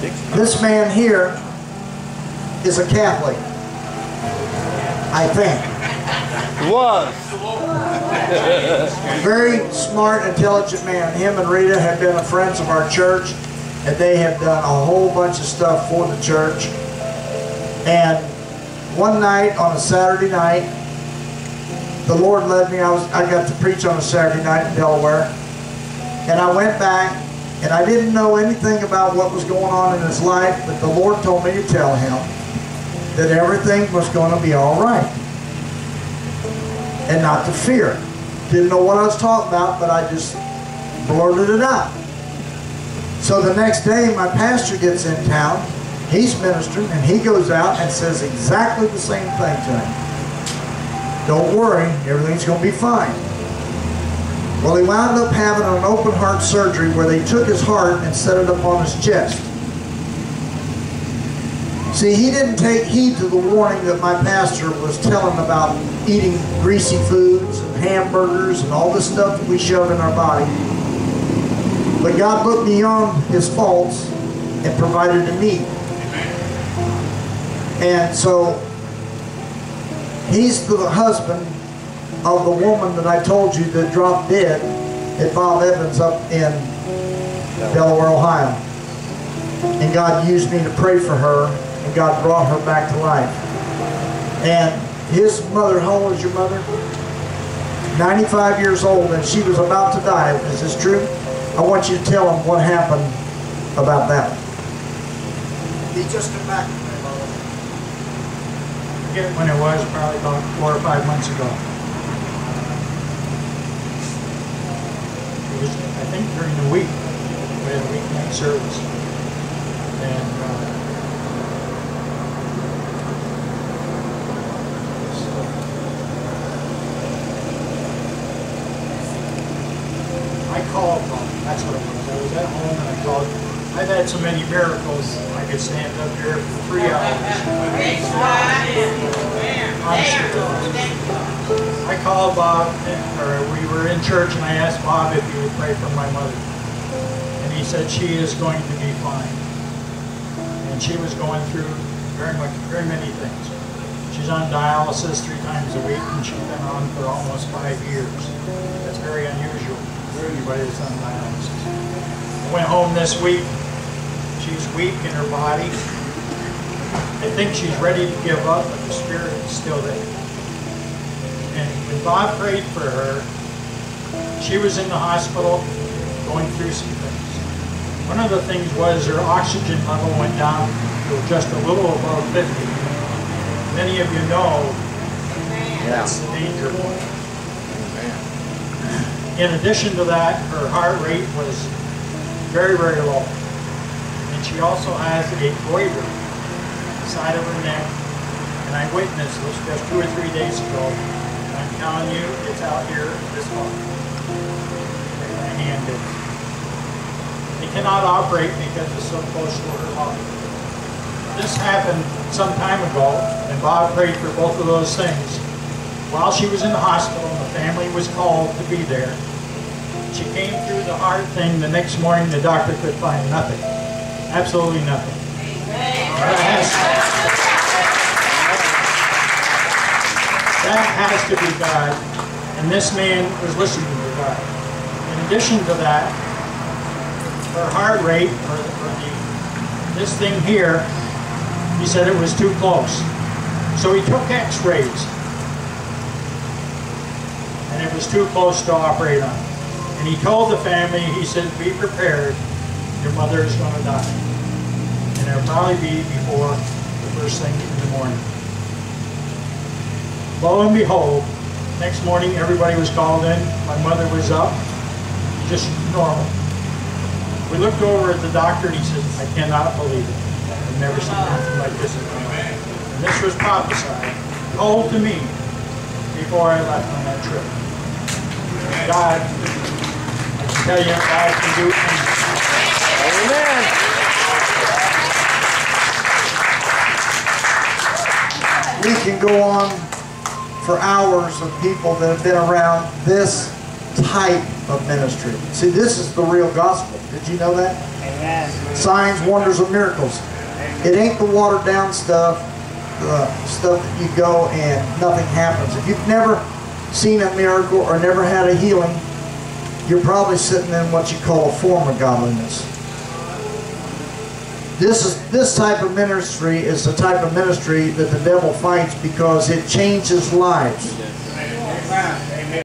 This man here is a Catholic, I think. Was. Very smart, intelligent man. Him and Rita have been friends of our church, and they have done a whole bunch of stuff for the church. And one night, on a Saturday night, the Lord led me. I got to preach on a Saturday night in Delaware, and I went back, and I didn't know anything about what was going on in his life, but the Lord told me to tell him that everything was going to be all right, and not to fear. Didn't know what I was talking about, but I just blurted it out. So the next day, my pastor gets in town. He's ministering, and he goes out and says exactly the same thing to him. Don't worry, everything's going to be fine. Well, he wound up having an open heart surgery where they took his heart and set it up on his chest. See, he didn't take heed to the warning that my pastor was telling about eating greasy foods and hamburgers and all the stuff that we shove in our body. But God looked beyond his faults and provided a need. And so he's the husband of the woman that I told you that dropped dead at Bob Evans up in Delaware, Ohio. And God used me to pray for her, and God brought her back to life. And his mother, how old is your mother? 95 years old, and she was about to die. Is this true? I want you to tell him what happened about that. He just come back. I forget when it was, probably about 4 or 5 months ago. It was, I think, during the week. We had a weeknight service. And I called home. That's what it was. I was at home and I called. I've had so many miracles, I could stand up here for 3 hours. I called Bob, or we were in church, and I asked Bob if he would pray for my mother. And he said she is going to be fine. And she was going through very many things. She's on dialysis 3 times a week, and she's been on for almost 5 years. That's very unusual for anybody that's on dialysis. I went home this week. She's weak in her body. I think she's ready to give up, but the spirit is still there. And when Bob prayed for her, she was in the hospital going through some things. One of the things was her oxygen level went down to just a little above 50. Many of you know that's the danger point. In addition to that, her heart rate was very, very low. And she also has a goiter side of her neck, and I witnessed this just 2 or 3 days ago. And I'm telling you, it's out here this month. My hand is. They cannot operate because it's so close to her heart. This happened some time ago, and Bob prayed for both of those things. While she was in the hospital, and the family was called to be there, she came through the heart thing. The next morning, the doctor could find nothing. Absolutely nothing. That has to be God. And this man was listening to God. In addition to that, her heart rate, this thing here, he said it was too close. So he took x-rays. And it was too close to operate on. And he told the family, he said, be prepared. Your mother is going to die. And it'll probably be before the first thing in the morning. Lo and behold, next morning everybody was called in. My mother was up, just normal. We looked over at the doctor and he said, I cannot believe it. I've never seen anything like this in my life. And this was prophesied, told to me before I left on that trip. God, I can tell you, God can do anything. Amen. We can go on for hours of people that have been around this type of ministry. See, this is the real gospel. Did you know that? Signs, wonders, and miracles. It ain't the watered down stuff, the stuff that you go and nothing happens. If you've never seen a miracle or never had a healing, you're probably sitting in what you call a form of godliness. This type of ministry is the type of ministry that the devil fights because it changes lives.